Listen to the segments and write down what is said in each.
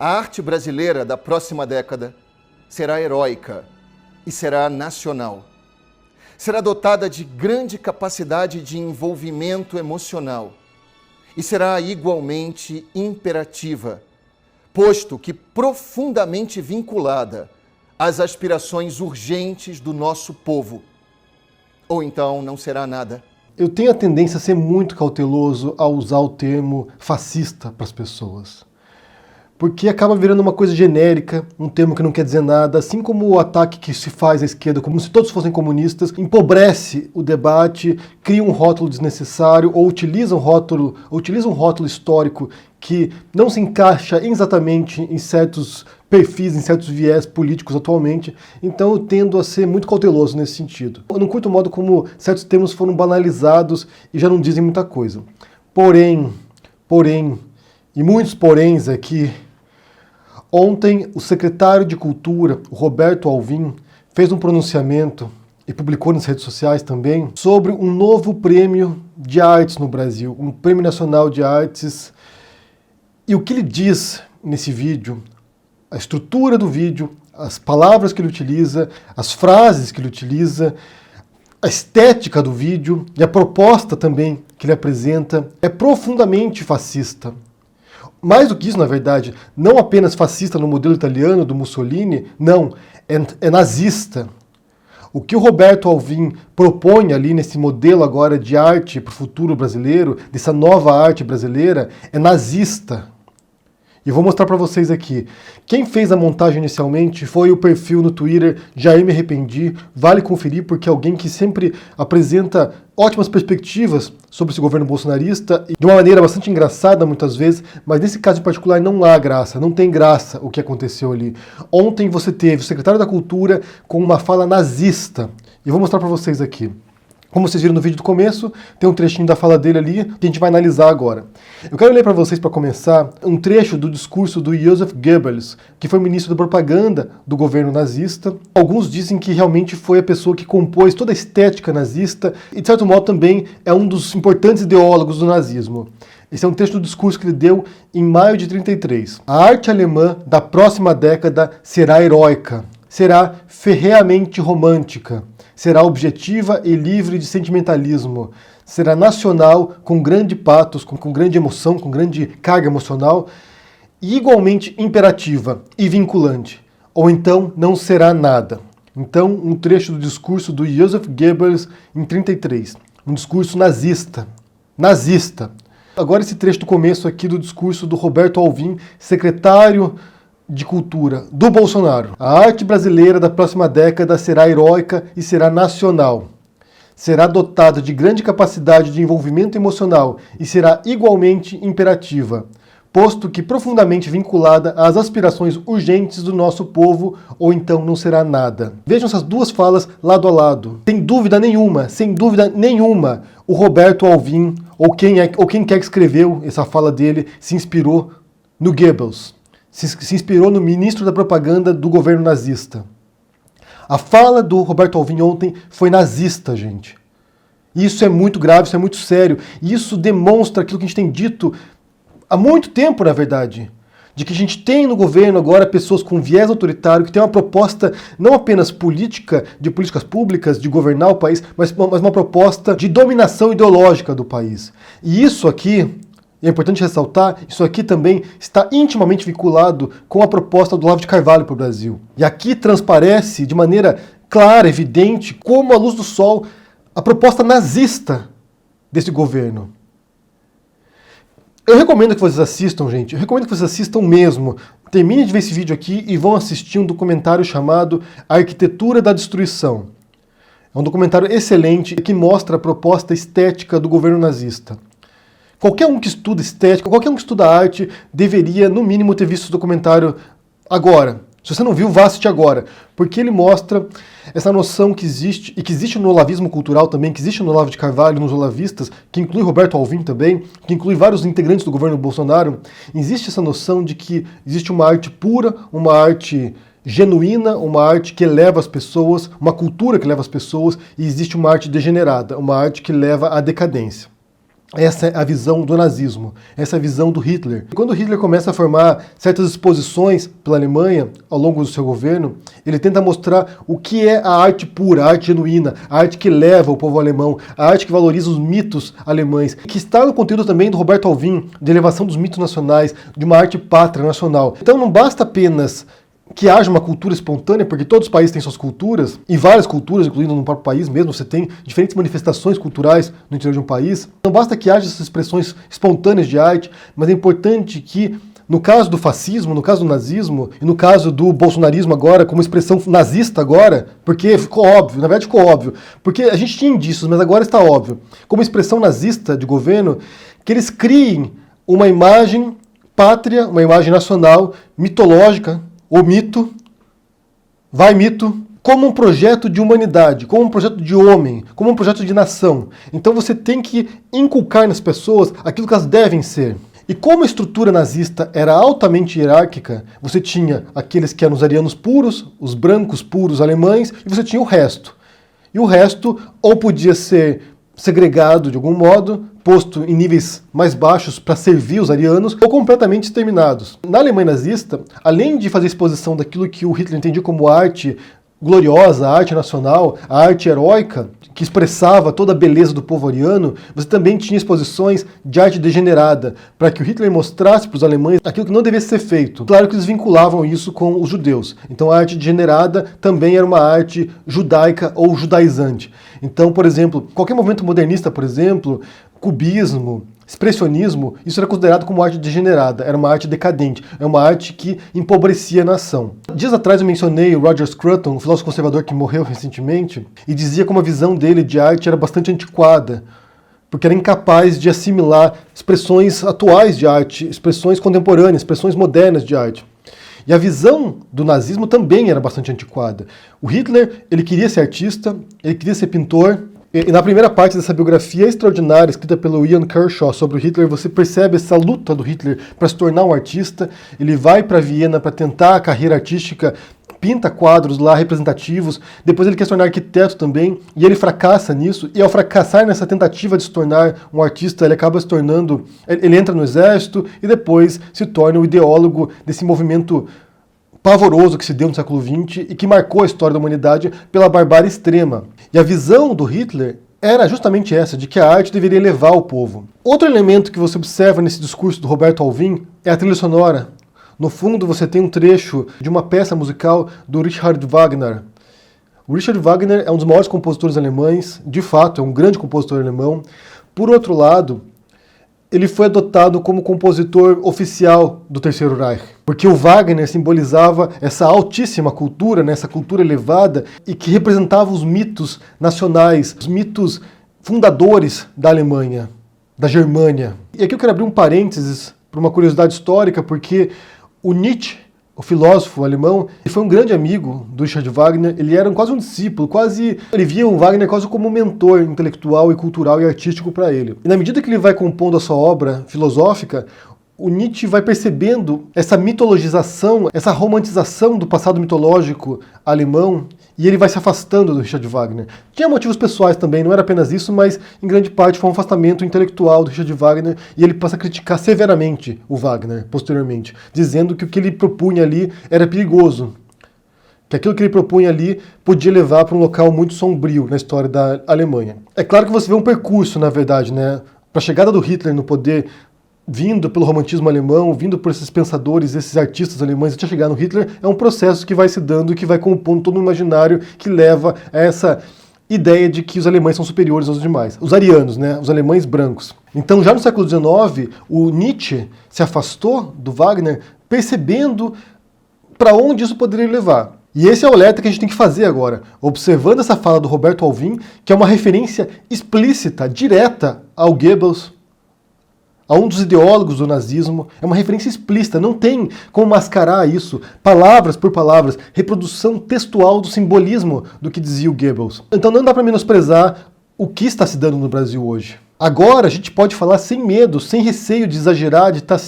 A arte brasileira da próxima década será heróica e será nacional. Será dotada de grande capacidade de envolvimento emocional e será igualmente imperativa, posto que profundamente vinculada às aspirações urgentes do nosso povo. Ou então não será nada. Eu tenho a tendência a ser muito cauteloso ao usar o termo fascista para as pessoas. Porque acaba virando uma coisa genérica, um termo que não quer dizer nada, assim como o ataque que se faz à esquerda, como se todos fossem comunistas, empobrece o debate, cria um rótulo desnecessário, ou utiliza um rótulo histórico que não se encaixa exatamente em certos perfis, em certos viés políticos atualmente. Então eu tendo a ser muito cauteloso nesse sentido. Eu não curto o modo como certos termos foram banalizados e já não dizem muita coisa. Porém, e muitos poréns aqui, ontem, o secretário de Cultura, o Roberto Alvim, fez um pronunciamento, e publicou nas redes sociais também, sobre um novo prêmio de artes no Brasil, um Prêmio Nacional de Artes. E o que ele diz nesse vídeo, a estrutura do vídeo, as palavras que ele utiliza, as frases que ele utiliza, a estética do vídeo e a proposta também que ele apresenta é profundamente fascista. Mais do que isso, na verdade, não apenas fascista no modelo italiano do Mussolini, não, é nazista. O que o Roberto Alvim propõe ali nesse modelo agora de arte para o futuro brasileiro, dessa nova arte brasileira, é nazista. E vou mostrar para vocês aqui. Quem fez a montagem inicialmente foi o perfil no Twitter Jair Me Arrependi. Vale conferir porque é alguém que sempre apresenta ótimas perspectivas sobre esse governo bolsonarista, de uma maneira bastante engraçada muitas vezes, mas nesse caso em particular não há graça, não tem graça o que aconteceu ali. Ontem você teve o secretário da Cultura com uma fala nazista. E vou mostrar para vocês aqui. Como vocês viram no vídeo do começo, tem um trechinho da fala dele ali que a gente vai analisar agora. Eu quero ler para vocês, para começar, um trecho do discurso do Joseph Goebbels, que foi ministro da propaganda do governo nazista. Alguns dizem que realmente foi a pessoa que compôs toda a estética nazista e, de certo modo, também é um dos importantes ideólogos do nazismo. Esse é um trecho do discurso que ele deu em maio de 1933. A arte alemã da próxima década será heróica, será ferreamente romântica, será objetiva e livre de sentimentalismo, será nacional, com grande patos, com grande emoção, com grande carga emocional, e igualmente imperativa e vinculante, ou então não será nada. Então, um trecho do discurso do Joseph Goebbels em 1933, um discurso nazista. Agora esse trecho do começo aqui do discurso do Roberto Alvim, secretário de Cultura do Bolsonaro. A arte brasileira da próxima década será heróica e será nacional. Será dotada de grande capacidade de envolvimento emocional e será igualmente imperativa, posto que profundamente vinculada às aspirações urgentes do nosso povo, ou então não será nada. Vejam essas duas falas lado a lado. Sem dúvida nenhuma, o Roberto Alvim, ou quem quer que escreveu essa fala dele, se inspirou no Goebbels. Se inspirou no ministro da propaganda do governo nazista. A fala do Roberto Alvim ontem foi nazista, gente. Isso é muito grave, isso é muito sério. E isso demonstra aquilo que a gente tem dito há muito tempo, na verdade. De que a gente tem no governo agora pessoas com viés autoritário, que tem uma proposta não apenas política, de políticas públicas, de governar o país, mas uma proposta de dominação ideológica do país. E isso aqui, e é importante ressaltar, isso aqui também está intimamente vinculado com a proposta do Olavo de Carvalho para o Brasil. E aqui transparece de maneira clara, evidente, como a luz do sol, a proposta nazista desse governo. Eu recomendo que vocês assistam, gente. Eu recomendo que vocês assistam mesmo. Terminem de ver esse vídeo aqui e vão assistir um documentário chamado A Arquitetura da Destruição. É um documentário excelente que mostra a proposta estética do governo nazista. Qualquer um que estuda estética, qualquer um que estuda arte, deveria, no mínimo, ter visto esse documentário agora. Se você não viu, vá assistir agora. Porque ele mostra essa noção que existe, e que existe no olavismo cultural também, que existe no Olavo de Carvalho, nos olavistas, que inclui Roberto Alvim também, que inclui vários integrantes do governo Bolsonaro. Existe essa noção de que existe uma arte pura, uma arte genuína, uma arte que eleva as pessoas, uma cultura que leva as pessoas, e existe uma arte degenerada, uma arte que leva à decadência. Essa é a visão do nazismo, essa é a visão do Hitler. Quando Hitler começa a formar certas exposições pela Alemanha ao longo do seu governo, ele tenta mostrar o que é a arte pura, a arte genuína, a arte que leva o povo alemão, a arte que valoriza os mitos alemães, que está no conteúdo também do Roberto Alvim, de elevação dos mitos nacionais, de uma arte pátria nacional. Então não basta apenas que haja uma cultura espontânea, porque todos os países têm suas culturas, e várias culturas, incluindo no próprio país mesmo, você tem diferentes manifestações culturais no interior de um país. Não basta que haja essas expressões espontâneas de arte, mas é importante que, no caso do fascismo, no caso do nazismo, e no caso do bolsonarismo agora, como expressão nazista agora, porque ficou óbvio, na verdade ficou óbvio, porque a gente tinha indícios, mas agora está óbvio, como expressão nazista de governo, que eles criem uma imagem pátria, uma imagem nacional, mitológica, o mito, como um projeto de humanidade, como um projeto de homem, como um projeto de nação. Então você tem que inculcar nas pessoas aquilo que elas devem ser. E como a estrutura nazista era altamente hierárquica, você tinha aqueles que eram os arianos puros, os brancos puros alemães, e você tinha o resto. E o resto ou podia ser segregado de algum modo, posto em níveis mais baixos para servir os arianos, ou completamente exterminados. Na Alemanha nazista, além de fazer exposição daquilo que o Hitler entendia como arte gloriosa, a arte nacional, a arte heróica, que expressava toda a beleza do povo ariano, você também tinha exposições de arte degenerada, para que o Hitler mostrasse para os alemães aquilo que não devia ser feito. Claro que eles vinculavam isso com os judeus. Então a arte degenerada também era uma arte judaica ou judaizante. Então, por exemplo, qualquer movimento modernista, por exemplo, cubismo, expressionismo, isso era considerado como arte degenerada, era uma arte decadente, é uma arte que empobrecia a nação. Dias atrás eu mencionei o Roger Scruton, um filósofo conservador que morreu recentemente, e dizia como a visão dele de arte era bastante antiquada, porque era incapaz de assimilar expressões atuais de arte, expressões contemporâneas, expressões modernas de arte. E a visão do nazismo também era bastante antiquada. O Hitler, ele queria ser artista, ele queria ser pintor. E na primeira parte dessa biografia extraordinária, escrita pelo Ian Kershaw sobre o Hitler, você percebe essa luta do Hitler para se tornar um artista. Ele vai para Viena para tentar a carreira artística, pinta quadros lá representativos, depois ele quer se tornar arquiteto também, e ele fracassa nisso, e ao fracassar nessa tentativa de se tornar um artista, ele acaba se tornando, ele entra no exército, e depois se torna o ideólogo desse movimento pavoroso que se deu no século XX e que marcou a história da humanidade pela barbárie extrema. E a visão do Hitler era justamente essa, de que a arte deveria elevar o povo. Outro elemento que você observa nesse discurso do Roberto Alvim é a trilha sonora. No fundo você tem um trecho de uma peça musical do Richard Wagner. O Richard Wagner é um dos maiores compositores alemães, de fato é um grande compositor alemão. Por outro lado, ele foi adotado como compositor oficial do Terceiro Reich, porque o Wagner simbolizava essa altíssima cultura, né, essa cultura elevada, e que representava os mitos nacionais, os mitos fundadores da Alemanha, da Germânia. E aqui eu quero abrir um parênteses para uma curiosidade histórica, porque o Nietzsche, o filósofo alemão, ele foi um grande amigo do Richard Wagner, ele era quase um discípulo, ele via o Wagner quase como um mentor intelectual e cultural e artístico para ele. E na medida que ele vai compondo a sua obra filosófica, o Nietzsche vai percebendo essa mitologização, essa romantização do passado mitológico alemão, e ele vai se afastando do Richard Wagner. Tinha motivos pessoais também, não era apenas isso, mas em grande parte foi um afastamento intelectual do Richard Wagner, e ele passa a criticar severamente o Wagner, posteriormente, dizendo que o que ele propunha ali era perigoso, que aquilo que ele propunha ali podia levar para um local muito sombrio na história da Alemanha. É claro que você vê um percurso, na verdade, né? Para a chegada do Hitler no poder, vindo pelo romantismo alemão, vindo por esses pensadores, esses artistas alemães, até chegar no Hitler, é um processo que vai se dando e que vai compondo todo um imaginário que leva a essa ideia de que os alemães são superiores aos demais. Os arianos, né? Os alemães brancos. Então, já no século XIX, o Nietzsche se afastou do Wagner, percebendo para onde isso poderia levar. E esse é o alerta que a gente tem que fazer agora, observando essa fala do Roberto Alvim, que é uma referência explícita, direta ao Goebbels, a um dos ideólogos do nazismo, é uma referência explícita, não tem como mascarar isso, palavras por palavras, reprodução textual do simbolismo do que dizia o Goebbels. Então não dá para menosprezar o que está se dando no Brasil hoje. Agora a gente pode falar sem medo, sem receio de exagerar, de estar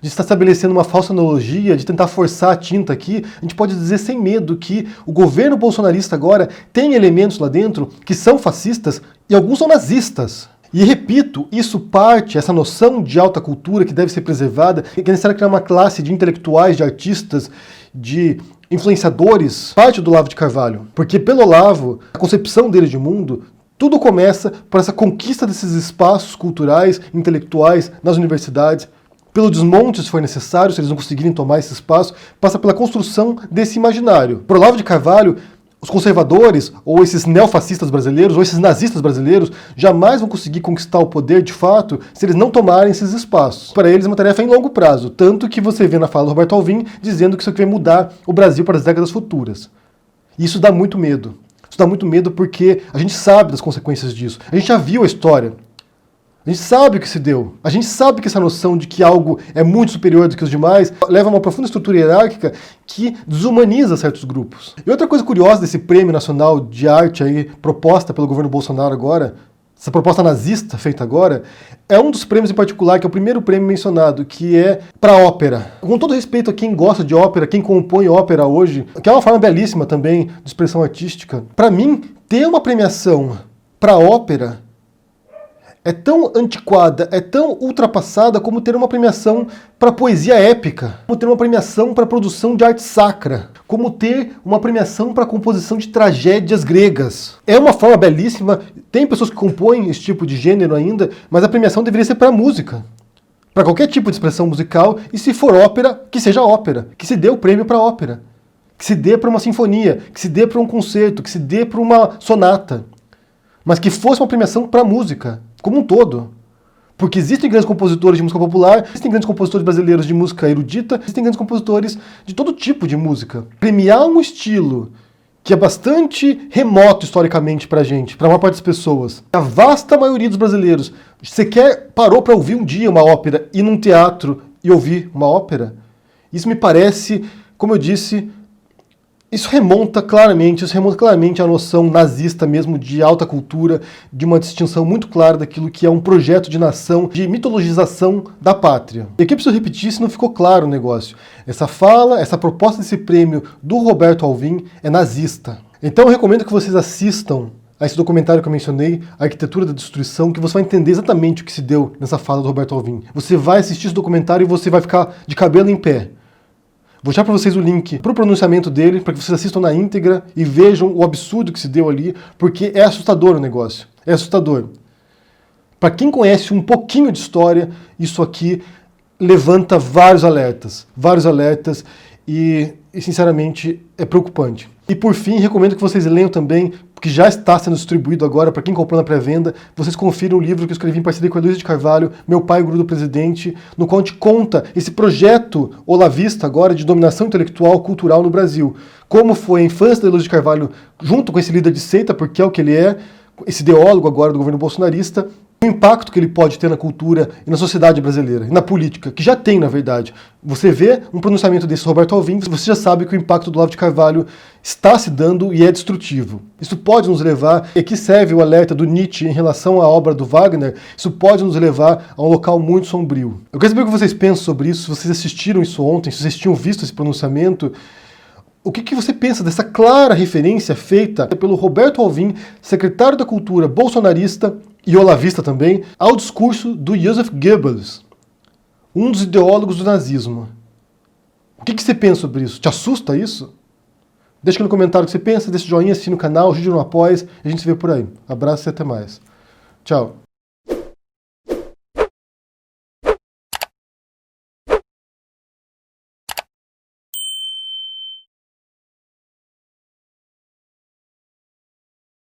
estabelecendo uma falsa analogia, de tentar forçar a tinta aqui. A gente pode dizer sem medo que o governo bolsonarista agora tem elementos lá dentro que são fascistas e alguns são nazistas. E repito, essa noção de alta cultura que deve ser preservada, que é necessário criar uma classe de intelectuais, de artistas, de influenciadores, parte do Olavo de Carvalho. Porque pelo Olavo, a concepção dele de mundo, tudo começa por essa conquista desses espaços culturais, intelectuais, nas universidades, pelo desmonte, se for necessário, se eles não conseguirem tomar esse espaço, passa pela construção desse imaginário. Para Olavo de Carvalho, os conservadores, ou esses neofascistas brasileiros, ou esses nazistas brasileiros, jamais vão conseguir conquistar o poder de fato se eles não tomarem esses espaços. Para eles é uma tarefa em longo prazo, tanto que você vê na fala do Roberto Alvim dizendo que isso aqui vai mudar o Brasil para as décadas futuras. E isso dá muito medo. Isso dá muito medo porque a gente sabe das consequências disso. A gente já viu a história. A gente sabe o que se deu. A gente sabe que essa noção de que algo é muito superior do que os demais leva a uma profunda estrutura hierárquica que desumaniza certos grupos. E outra coisa curiosa desse Prêmio Nacional de Arte aí, proposta pelo governo Bolsonaro agora, essa proposta nazista feita agora, é um dos prêmios em particular, que é o primeiro prêmio mencionado, que é para ópera. Com todo respeito a quem gosta de ópera, quem compõe ópera hoje, que é uma forma belíssima também de expressão artística, para mim, ter uma premiação para ópera é tão antiquada, é tão ultrapassada como ter uma premiação para poesia épica, como ter uma premiação para produção de arte sacra, como ter uma premiação para composição de tragédias gregas. É uma forma belíssima, tem pessoas que compõem esse tipo de gênero ainda, mas a premiação deveria ser para música, para qualquer tipo de expressão musical, e se for ópera, que seja ópera, que se dê o prêmio para ópera, que se dê para uma sinfonia, que se dê para um concerto, que se dê para uma sonata, mas que fosse uma premiação para música, como um todo. Porque existem grandes compositores de música popular, existem grandes compositores brasileiros de música erudita, existem grandes compositores de todo tipo de música. Premiar um estilo que é bastante remoto historicamente pra gente, pra maior parte das pessoas. A vasta maioria dos brasileiros sequer parou para ouvir um dia uma ópera, ir num teatro e ouvir uma ópera. Isso me parece, como eu disse, isso remonta claramente à noção nazista mesmo de alta cultura, de uma distinção muito clara daquilo que é um projeto de nação, de mitologização da pátria. E aqui eu preciso repetir se não ficou claro o negócio. Essa fala, essa proposta desse prêmio do Roberto Alvim é nazista. Então eu recomendo que vocês assistam a esse documentário que eu mencionei, A Arquitetura da Destruição, que você vai entender exatamente o que se deu nessa fala do Roberto Alvim. Você vai assistir esse documentário e você vai ficar de cabelo em pé. Vou deixar para vocês o link para o pronunciamento dele, para que vocês assistam na íntegra e vejam o absurdo que se deu ali, porque é assustador o negócio. É assustador. Para quem conhece um pouquinho de história, isso aqui levanta vários alertas e sinceramente é preocupante. E por fim, recomendo que vocês leiam também, porque já está sendo distribuído agora, para quem comprou na pré-venda, vocês confiram o livro que eu escrevi em parceria com a Heloísa de Carvalho, Meu Pai, o Guru do Presidente, no qual a gente conta esse projeto olavista agora de dominação intelectual cultural no Brasil. Como foi a infância da Heloísa de Carvalho junto com esse líder de seita, porque é o que ele é, esse ideólogo agora do governo bolsonarista, o impacto que ele pode ter na cultura e na sociedade brasileira, e na política, que já tem, na verdade. Você vê um pronunciamento desse Roberto Alvim, você já sabe que o impacto do Olavo de Carvalho está se dando e é destrutivo. Isso pode nos levar, e aqui serve o alerta do Nietzsche em relação à obra do Wagner, isso pode nos levar a um local muito sombrio. Eu quero saber o que vocês pensam sobre isso, se vocês assistiram isso ontem, se vocês tinham visto esse pronunciamento. O que você pensa dessa clara referência feita pelo Roberto Alvim, secretário da Cultura bolsonarista e olavista também, ao discurso do Joseph Goebbels, um dos ideólogos do nazismo? O que você pensa sobre isso? Te assusta isso? Deixa aqui no comentário o que você pensa, deixa o joinha, assina o canal, ajude no apoio, e a gente se vê por aí. Abraço e até mais. Tchau.